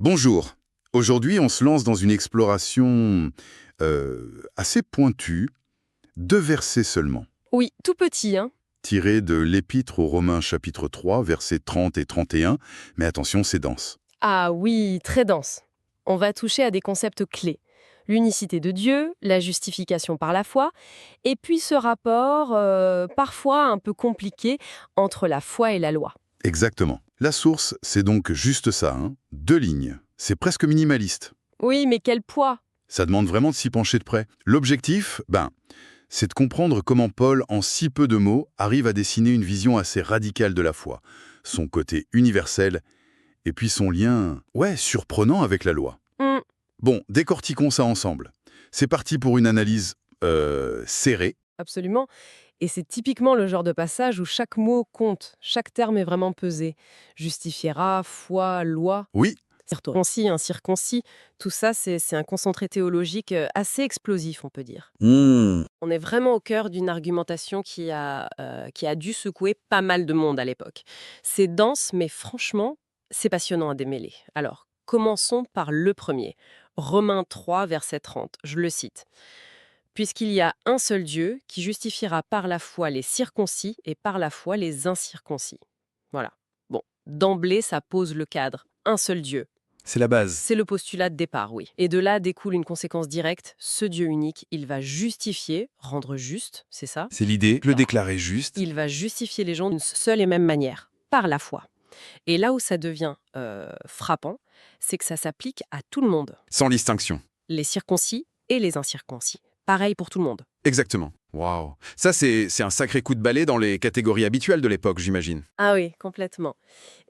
Bonjour. Aujourd'hui, on se lance dans une exploration assez pointue, 2 versets seulement, Oui, tout petit, hein. tirés de l'Épître aux Romains chapitre 3, versets 30 et 31. Mais attention, c'est dense. Ah oui, très dense. On va toucher à des concepts clés. L'unicité de Dieu, la justification par la foi, et puis ce rapport, parfois un peu compliqué, entre la foi et la loi. Exactement. La source, c'est donc juste ça, hein, 2 lignes. C'est presque minimaliste. Oui, mais quel poids! Ça demande vraiment de s'y pencher de près. L'objectif, c'est de comprendre comment Paul, en si peu de mots, arrive à dessiner une vision assez radicale de la foi, son côté universel, et puis son lien, surprenant avec la loi. Hmm, Bon, décortiquons ça ensemble. C'est parti pour une analyse serrée. absolument. Et c'est typiquement le genre de passage où chaque mot compte, chaque terme est vraiment pesé. Justifiera, foi, loi. Oui, Circoncis, incirconcis, tout ça, c'est un concentré théologique assez explosif, on peut dire. On est vraiment au cœur d'une argumentation qui a dû secouer pas mal de monde à l'époque. C'est dense, mais franchement, c'est passionnant à démêler. Alors, commençons par le premier. Romains 3, verset 30, je le cite. Puisqu'il y a un seul Dieu qui justifiera par la foi les circoncis et par la foi les incirconcis. Voilà. Bon, d'emblée, ça pose le cadre. Un seul Dieu. C'est la base. C'est le postulat de départ, oui. Et de là découle une conséquence directe. Ce Dieu unique, il va justifier, rendre juste, c'est ça. C'est l'idée, le déclarer juste. Il va justifier les gens d'une seule et même manière, par la foi. Et là où ça devient frappant, c'est que ça s'applique à tout le monde, Sans distinction. les circoncis et les incirconcis. Pareil pour tout le monde. Exactement. Waouh. Ça, c'est un sacré coup de balai dans les catégories habituelles de l'époque, j'imagine. Ah oui, complètement.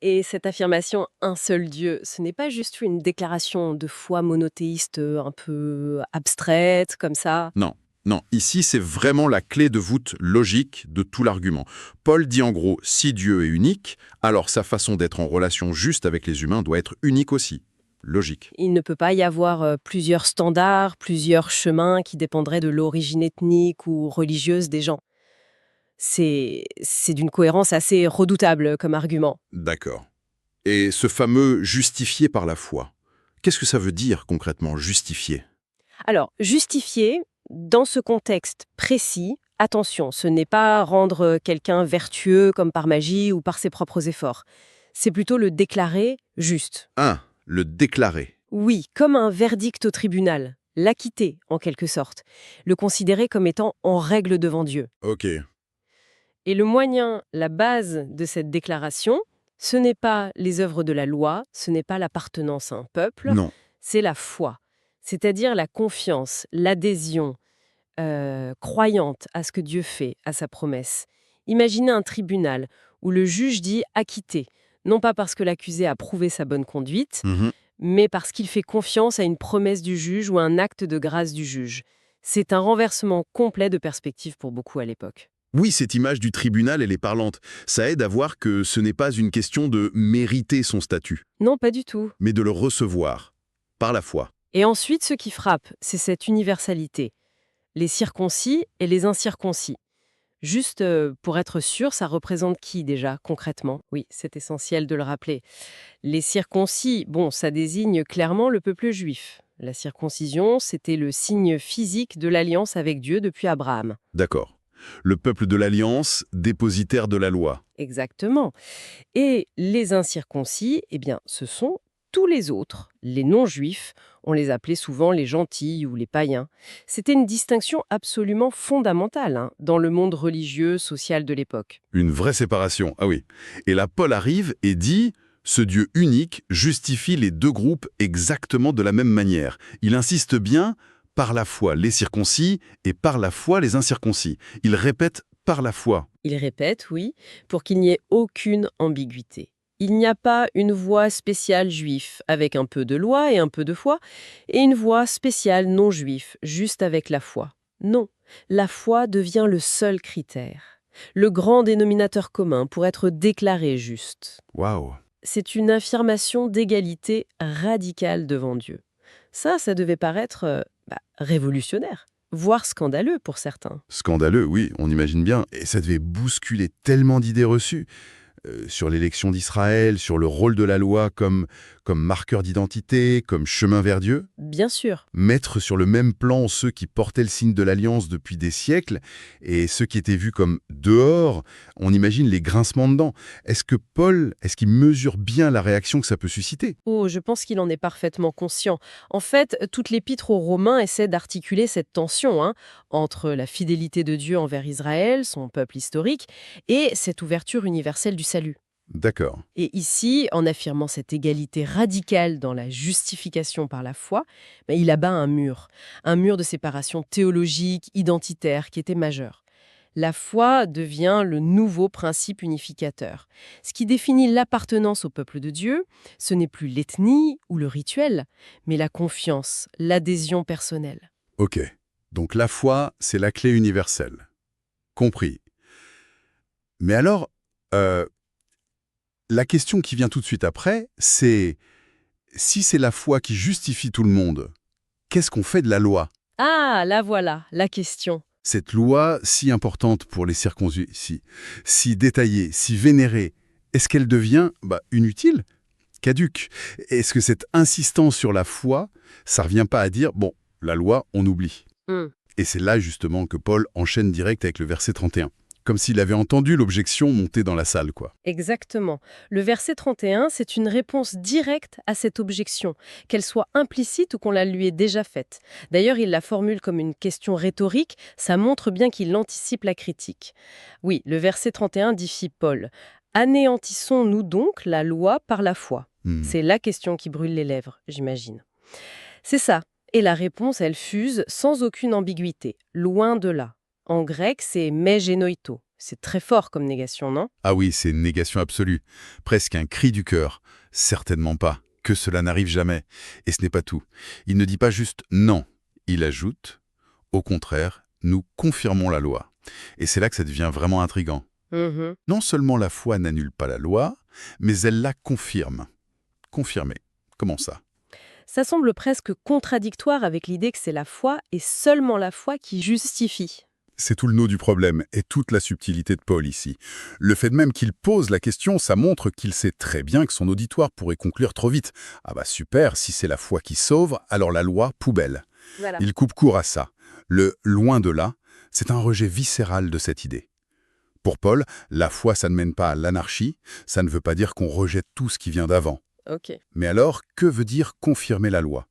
Et cette affirmation un seul Dieu, ce n'est pas juste une déclaration de foi monothéiste un peu abstraite, comme ça. Non. Non, ici, c'est vraiment la clé de voûte logique de tout l'argument. Paul dit en gros, si Dieu est unique, alors sa façon d'être en relation juste avec les humains doit être unique aussi. Logique. Il ne peut pas y avoir plusieurs standards, plusieurs chemins qui dépendraient de l'origine ethnique ou religieuse des gens. C'est d'une cohérence assez redoutable comme argument. D'accord. Et ce fameux justifié par la foi, qu'est-ce que ça veut dire concrètement, justifié? Alors, justifier, dans ce contexte précis, attention, ce n'est pas rendre quelqu'un vertueux comme par magie ou par ses propres efforts. C'est plutôt le déclarer juste. 1. Le déclarer. Oui, comme un verdict au tribunal. L'acquitter, en quelque sorte. Le considérer comme étant en règle devant Dieu. Ok. Et le moyen, la base de cette déclaration, ce n'est pas les œuvres de la loi, ce n'est pas l'appartenance à un peuple, Non. c'est la foi, c'est-à-dire la confiance, l'adhésion croyante à ce que Dieu fait, à sa promesse. Imaginez un tribunal où le juge dit acquitter, non pas parce que l'accusé a prouvé sa bonne conduite, Mhm. mais parce qu'il fait confiance à une promesse du juge ou un acte de grâce du juge. C'est un renversement complet de perspective pour beaucoup à l'époque. Oui, cette image du tribunal, elle est parlante. Ça aide à voir que ce n'est pas une question de mériter son statut, Non, pas du tout. mais de le recevoir, par la foi. Et ensuite, ce qui frappe, c'est cette universalité. Les circoncis et les incirconcis. Juste pour être sûr, ça représente qui déjà, concrètement? Oui, c'est essentiel de le rappeler. Les circoncis, bon, ça désigne clairement le peuple juif. La circoncision, c'était le signe physique de l'alliance avec Dieu depuis Abraham. D'accord. Le peuple de l'Alliance, dépositaire de la loi. Exactement. Et les incirconcis, eh bien, ce sont tous les autres, les non-juifs, on les appelait souvent les gentils ou les païens. C'était une distinction absolument fondamentale dans le monde religieux, social de l'époque. Une vraie séparation, ah oui. Et là, Paul arrive et dit, ce Dieu unique justifie les 2 groupes exactement de la même manière. Il insiste bien, par la foi les circoncis et par la foi les incirconcis. Il répète par la foi. Il répète, oui, pour qu'il n'y ait aucune ambiguïté. Il n'y a pas une voie spéciale juif avec un peu de loi et un peu de foi, et une voie spéciale non juif, juste avec la foi. Non, la foi devient le seul critère, le grand dénominateur commun pour être déclaré juste. Waouh. C'est une affirmation d'égalité radicale devant Dieu. Ça devait paraître révolutionnaire, voire scandaleux pour certains. Scandaleux, oui, on imagine bien. Et ça devait bousculer tellement d'idées reçues. sur l'élection d'Israël, sur le rôle de la loi comme marqueur d'identité, comme chemin vers Dieu. Bien sûr. Mettre sur le même plan ceux qui portaient le signe de l'Alliance depuis des siècles et ceux qui étaient vus comme dehors, on imagine les grincements de dents. Est-ce que Paul, est-ce qu'il mesure bien la réaction que ça peut susciter? Oh, je pense qu'il en est parfaitement conscient. En fait, toute l'épître aux Romains essaie d'articuler cette tension entre la fidélité de Dieu envers Israël, son peuple historique, et cette ouverture universelle du salut. D'accord. Et ici, en affirmant cette égalité radicale dans la justification par la foi, il abat un mur de séparation théologique, identitaire, qui était majeur. La foi devient le nouveau principe unificateur. Ce qui définit l'appartenance au peuple de Dieu, ce n'est plus l'ethnie ou le rituel, mais la confiance, l'adhésion personnelle. Ok. Donc la foi, c'est la clé universelle. Compris. Mais alors, la question qui vient tout de suite après, c'est si c'est la foi qui justifie tout le monde, qu'est-ce qu'on fait de la loi? Ah, là voilà, la question. Cette loi si importante pour les circoncis, si détaillée, si vénérée, est-ce qu'elle devient inutile, caduque? Est-ce que cette insistance sur la foi, ça revient pas à dire, bon, la loi, on oublie? Et c'est là justement que Paul enchaîne direct avec le verset 31. Comme s'il avait entendu l'objection monter dans la salle, quoi. Exactement. Le verset 31, c'est une réponse directe à cette objection, qu'elle soit implicite ou qu'on la lui ait déjà faite. D'ailleurs, il la formule comme une question rhétorique, ça montre bien qu'il anticipe la critique. Oui, le verset 31 dit Paul. Anéantissons-nous donc la loi par la foi? C'est la question qui brûle les lèvres, j'imagine. C'est ça. Et la réponse, elle fuse sans aucune ambiguïté, loin de là. En grec, c'est me genoito. C'est très fort comme négation, non? Ah oui, c'est une négation absolue. Presque un cri du cœur. Certainement pas. Que cela n'arrive jamais. Et ce n'est pas tout. Il ne dit pas juste non. Il ajoute, au contraire, nous confirmons la loi. Et c'est là que ça devient vraiment intriguant. Non seulement la foi n'annule pas la loi, mais elle la confirme. Confirmer. Comment ça? Ça semble presque contradictoire avec l'idée que c'est la foi et seulement la foi qui justifie. C'est tout le nœud du problème et toute la subtilité de Paul ici. Le fait même qu'il pose la question, ça montre qu'il sait très bien que son auditoire pourrait conclure trop vite. Ah bah super, si c'est la foi qui sauve, alors la loi, poubelle. Voilà. Il coupe court à ça. Le « loin de là », c'est un rejet viscéral de cette idée. Pour Paul, la foi, ça ne mène pas à l'anarchie, ça ne veut pas dire qu'on rejette tout ce qui vient d'avant. Ok. Mais alors, que veut dire confirmer la loi?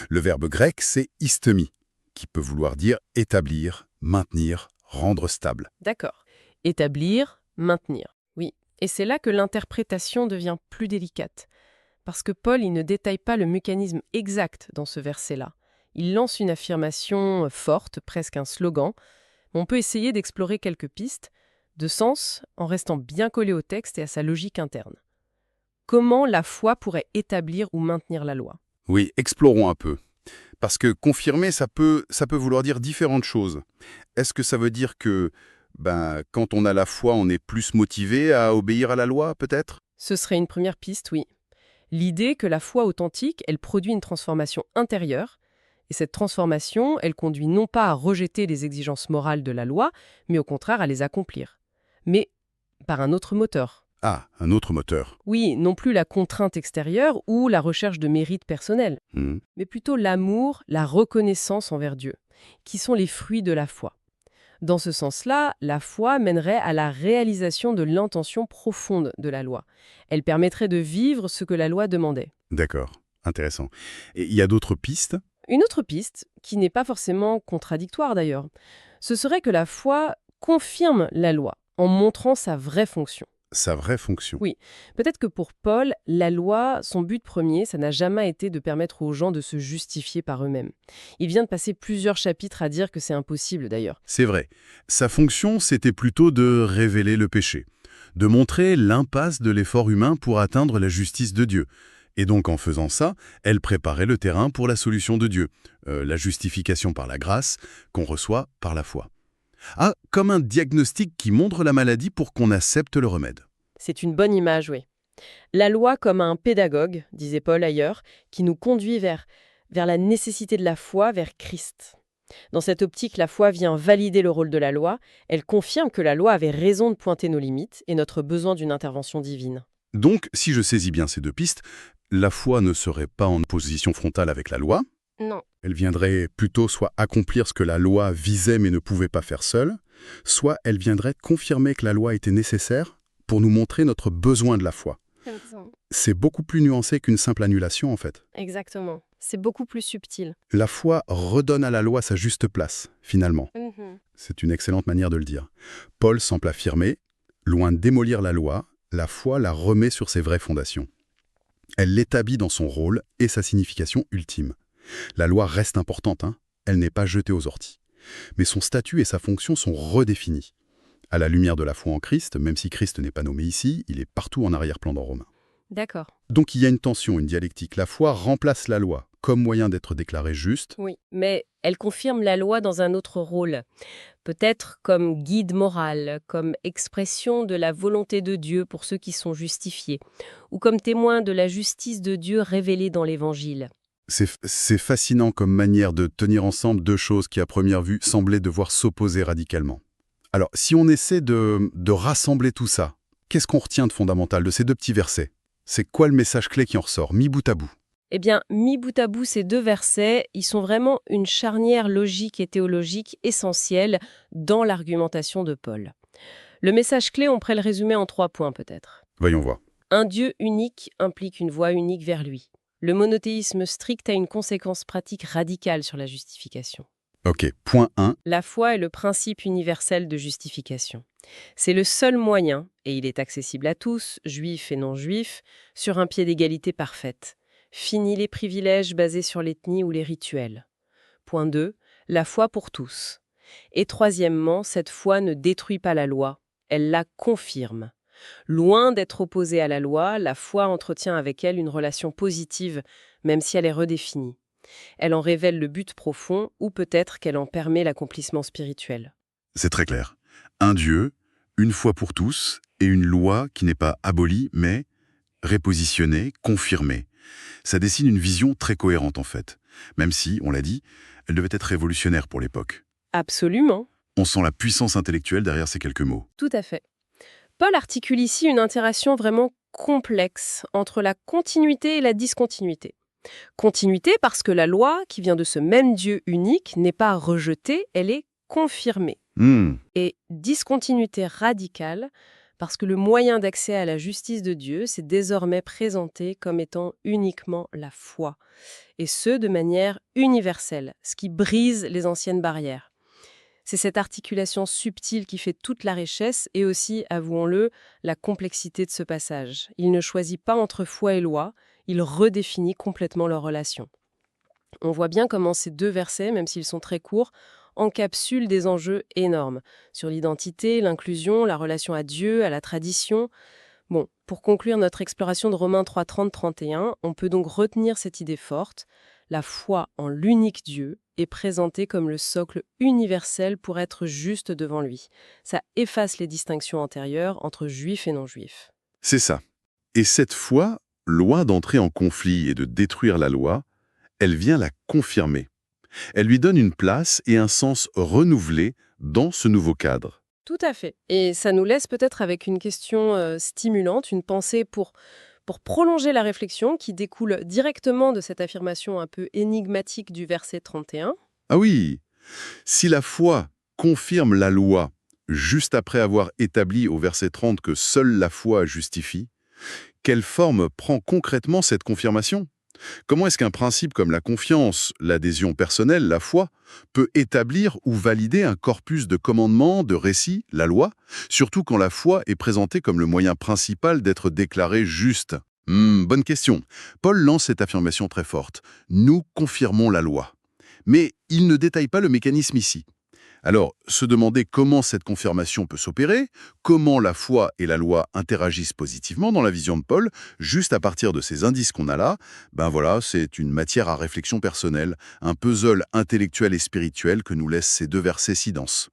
Le verbe grec, c'est istémi, qui peut vouloir dire établir, maintenir, rendre stable. D'accord. Établir, maintenir. Oui. Et c'est là que l'interprétation devient plus délicate. Parce que Paul, il ne détaille pas le mécanisme exact dans ce verset-là. Il lance une affirmation forte, presque un slogan. On peut essayer d'explorer quelques pistes de sens en restant bien collé au texte et à sa logique interne. Comment la foi pourrait établir ou maintenir la loi? Oui, explorons un peu. Parce que confirmer, ça peut vouloir dire différentes choses. Est-ce que ça veut dire que, quand on a la foi, on est plus motivé à obéir à la loi, peut-être? Ce serait une première piste, oui. L'idée que la foi authentique, elle produit une transformation intérieure, et cette transformation, elle conduit non pas à rejeter les exigences morales de la loi, mais au contraire à les accomplir. Mais par un autre moteur. Ah, un autre moteur. Oui, non plus la contrainte extérieure ou la recherche de mérite personnel, mais plutôt l'amour, la reconnaissance envers Dieu, qui sont les fruits de la foi. Dans ce sens-là, la foi mènerait à la réalisation de l'intention profonde de la loi. Elle permettrait de vivre ce que la loi demandait. D'accord, intéressant. Et il y a d'autres pistes? Une autre piste, qui n'est pas forcément contradictoire d'ailleurs, ce serait que la foi confirme la loi en montrant sa vraie fonction. Sa vraie fonction. Oui, peut-être que pour Paul, la loi, son but premier, ça n'a jamais été de permettre aux gens de se justifier par eux-mêmes. Il vient de passer plusieurs chapitres à dire que c'est impossible d'ailleurs. C'est vrai. Sa fonction, c'était plutôt de révéler le péché, de montrer l'impasse de l'effort humain pour atteindre la justice de Dieu. Et donc en faisant ça, elle préparait le terrain pour la solution de Dieu, la justification par la grâce qu'on reçoit par la foi. Ah, comme un diagnostic qui montre la maladie pour qu'on accepte le remède. C'est une bonne image, oui. La loi comme un pédagogue, disait Paul ailleurs, qui nous conduit vers la nécessité de la foi, vers Christ. Dans cette optique, la foi vient valider le rôle de la loi. Elle confirme que la loi avait raison de pointer nos limites et notre besoin d'une intervention divine. Donc, si je saisis bien ces deux pistes, la foi ne serait pas en opposition frontale avec la loi. Non. Elle viendrait plutôt soit accomplir ce que la loi visait mais ne pouvait pas faire seule, soit elle viendrait confirmer que la loi était nécessaire pour nous montrer notre besoin de la foi. C'est beaucoup plus nuancé qu'une simple annulation, en fait. Exactement. C'est beaucoup plus subtil. La foi redonne à la loi sa juste place, finalement. C'est une excellente manière de le dire. Paul semble affirmer, loin de démolir la foi la remet sur ses vraies fondations. Elle l'établit dans son rôle et sa signification ultime. La loi reste importante, elle n'est pas jetée aux orties. Mais son statut et sa fonction sont redéfinis. À la lumière de la foi en Christ, même si Christ n'est pas nommé ici, il est partout en arrière-plan dans Romains. D'accord. Donc il y a une tension, une dialectique. La foi remplace la loi comme moyen d'être déclaré juste. Oui, mais elle confirme la loi dans un autre rôle. Peut-être comme guide moral, comme expression de la volonté de Dieu pour ceux qui sont justifiés, ou comme témoin de la justice de Dieu révélée dans l'Évangile. C'est fascinant comme manière de tenir ensemble deux choses qui, à première vue, semblaient devoir s'opposer radicalement. Alors, si on essaie de rassembler tout ça, qu'est-ce qu'on retient de fondamental de ces deux petits versets? C'est quoi le message clé qui en ressort, mis bout à bout? Eh bien, mis bout à bout, ces deux versets, ils sont vraiment une charnière logique et théologique essentielle dans l'argumentation de Paul. Le message clé, on pourrait le résumer en 3 points peut-être. Voyons voir. Un Dieu unique implique une voie unique vers lui. Le monothéisme strict a une conséquence pratique radicale sur la justification. Ok, point 1. La foi est le principe universel de justification. C'est le seul moyen, et il est accessible à tous, juifs et non-juifs, sur un pied d'égalité parfaite. Fini les privilèges basés sur l'ethnie ou les rituels. Point 2. La foi pour tous. Et troisièmement, cette foi ne détruit pas la loi, elle la confirme. Loin d'être opposée à la loi, la foi entretient avec elle une relation positive, même si elle est redéfinie. Elle en révèle le but profond, ou peut-être qu'elle en permet l'accomplissement spirituel. C'est très clair. Un Dieu, une foi pour tous, et une loi qui n'est pas abolie, mais répositionnée, confirmée. Ça dessine une vision très cohérente en fait, même si, on l'a dit, elle devait être révolutionnaire pour l'époque. Absolument. On sent la puissance intellectuelle derrière ces quelques mots. Tout à fait. Paul articule ici une interaction vraiment complexe entre la continuité et la discontinuité. Continuité parce que la loi, qui vient de ce même Dieu unique, n'est pas rejetée, elle est confirmée. Et discontinuité radicale parce que le moyen d'accès à la justice de Dieu s'est désormais présenté comme étant uniquement la foi, et ce, de manière universelle, ce qui brise les anciennes barrières. C'est cette articulation subtile qui fait toute la richesse et aussi, avouons-le, la complexité de ce passage. Il ne choisit pas entre foi et loi, il redéfinit complètement leur relation. On voit bien comment ces deux versets, même s'ils sont très courts, encapsulent des enjeux énormes sur l'identité, l'inclusion, la relation à Dieu, à la tradition. Bon, pour conclure notre exploration de Romains 3, 30-31, on peut donc retenir cette idée forte. La foi en l'unique Dieu est présentée comme le socle universel pour être juste devant lui. Ça efface les distinctions antérieures entre juifs et non-juifs. C'est ça. Et cette foi, loin d'entrer en conflit et de détruire la loi, elle vient la confirmer. Elle lui donne une place et un sens renouvelé dans ce nouveau cadre. Tout à fait. Et ça nous laisse peut-être avec une question stimulante, une pensée pour prolonger la réflexion qui découle directement de cette affirmation un peu énigmatique du verset 31. Ah oui, si la foi confirme la loi juste après avoir établi au verset 30 que seule la foi justifie, quelle forme prend concrètement cette confirmation ? Comment est-ce qu'un principe comme la confiance, l'adhésion personnelle, la foi, peut établir ou valider un corpus de commandements, de récits, la loi, surtout quand la foi est présentée comme le moyen principal d'être déclaré juste? Bonne question. Paul lance cette affirmation très forte. Nous confirmons la loi. Mais il ne détaille pas le mécanisme ici. Alors, se demander comment cette confirmation peut s'opérer, comment la foi et la loi interagissent positivement dans la vision de Paul, juste à partir de ces indices qu'on a là, ben voilà, c'est une matière à réflexion personnelle, un puzzle intellectuel et spirituel que nous laissent ces deux versets si denses.